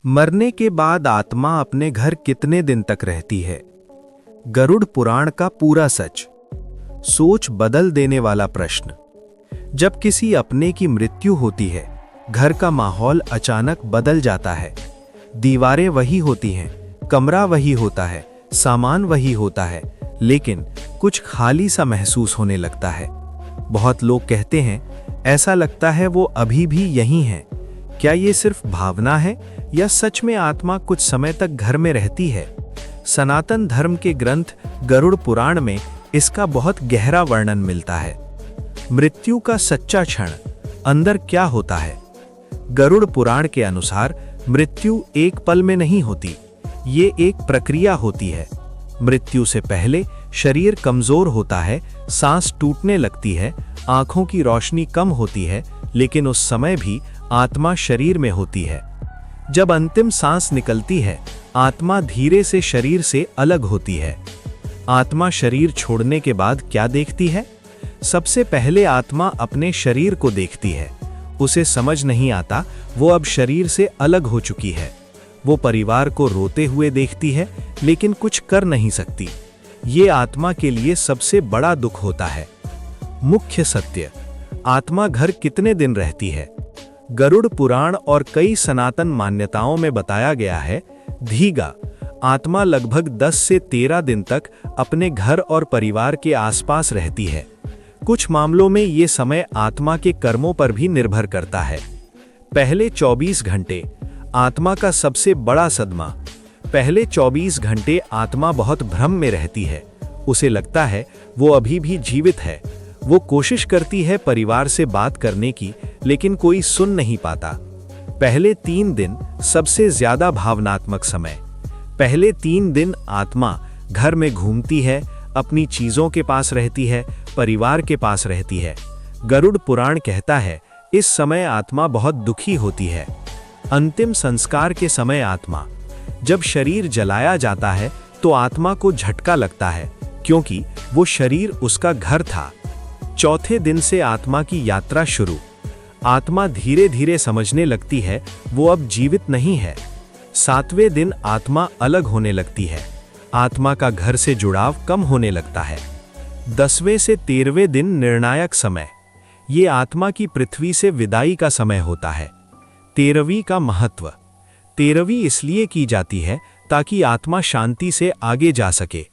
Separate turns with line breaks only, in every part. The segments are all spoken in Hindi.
मरने के बाद आत्मा अपने घर कितने दिन तक रहती है? गरुड़ पुराण का पूरा सच। सोच बदल देने वाला प्रश्न। जब किसी अपने की मृत्यु होती है, घर का माहौल अचानक बदल जाता है। दीवारें वही होती हैं, कमरा वही होता है, सामान वही होता है, लेकिन कुछ खाली सा महसूस होने लगता है। बहुत लोग कहते हैं, ऐसा लगता है वो अभी भी यहीं है। क्या ये सिर्फ भावना है या सच में आत्मा कुछ समय तक घर में रहती है? सनातन धर्म के ग्रंथ गरुड़ पुराण में इसका बहुत गहरा वर्णन मिलता है। मृत्यु का सच्चा क्षण, अंदर क्या होता है? गरुड़ पुराण के अनुसार मृत्यु एक पल में नहीं होती, ये एक प्रक्रिया होती है। मृत्यु से पहले शरीर कमजोर होता है, सांस टूटने लगती है, आंखों की रोशनी कम होती है, लेकिन उस समय भी आत्मा शरीर में होती है। जब अंतिम सांस निकलती है, आत्मा धीरे से शरीर से अलग होती है। आत्मा शरीर छोड़ने के बाद क्या देखती है? सबसे पहले आत्मा अपने शरीर को देखती है। उसे समझ नहीं आता वो अब शरीर से अलग हो चुकी है। वो परिवार को रोते हुए देखती है, लेकिन कुछ कर नहीं सकती। ये आत्मा के लिए सबसे बड़ा दुख होता है। मुख्य सत्य, आत्मा घर कितने दिन रहती है? गरुड़ पुराण और कई सनातन मान्यताओं में बताया गया है, धीगा आत्मा लगभग 10 से 13 दिन तक अपने घर और परिवार के आसपास रहती है। कुछ मामलों में ये समय आत्मा के कर्मों पर भी निर्भर करता है। पहले 24 घंटे, आत्मा का सबसे बड़ा सदमा। पहले 24 घंटे आत्मा बहुत भ्रम में रहती है। उसे लगता है वो अभी भी जीवित है। वो कोशिश करती है परिवार से बात करने की, लेकिन कोई सुन नहीं पाता। पहले 3 दिन सबसे ज्यादा भावनात्मक समय। पहले 3 दिन आत्मा घर में घूमती है, अपनी चीजों के पास रहती है, परिवार के पास रहती है। गरुड़ पुराण कहता है, इस समय आत्मा बहुत दुखी होती है। अंतिम संस्कार के समय आत्मा, जब शरीर जलाया जाता है तो आत्मा को झटका लगता है, क्योंकि वो शरीर उसका घर था। चौथे दिन से आत्मा की यात्रा शुरू। आत्मा धीरे धीरे समझने लगती है वो अब जीवित नहीं है। 7वें दिन आत्मा अलग होने लगती है। आत्मा का घर से जुड़ाव कम होने लगता है। 10वें से 13वें दिन निर्णायक समय। ये आत्मा की पृथ्वी से विदाई का समय होता है। 13वीं का महत्व। 13वीं इसलिए की जाती है ताकि आत्मा शांति से आगे जा सके।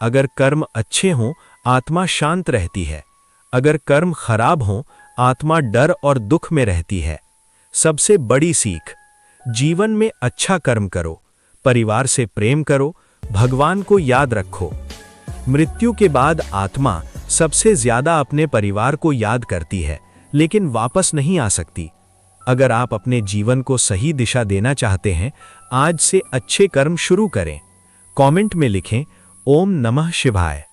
अगर कर्म अच्छे हों, आत्मा शांत रहती है। अगर कर्म खराब हों, आत्मा डर और दुख में रहती है। सबसे बड़ी सीख, जीवन में अच्छा कर्म करो, परिवार से प्रेम करो, भगवान को याद रखो। मृत्यु के बाद आत्मा सबसे ज्यादा अपने परिवार को याद करती है, लेकिन वापस नहीं आ सकती। अगर आप अपने जीवन को सही दिशा देना चाहते हैं, आज से अच्छे कर्म शुरू करें। कमेंट में लिखें, ओम नमः शिवाय।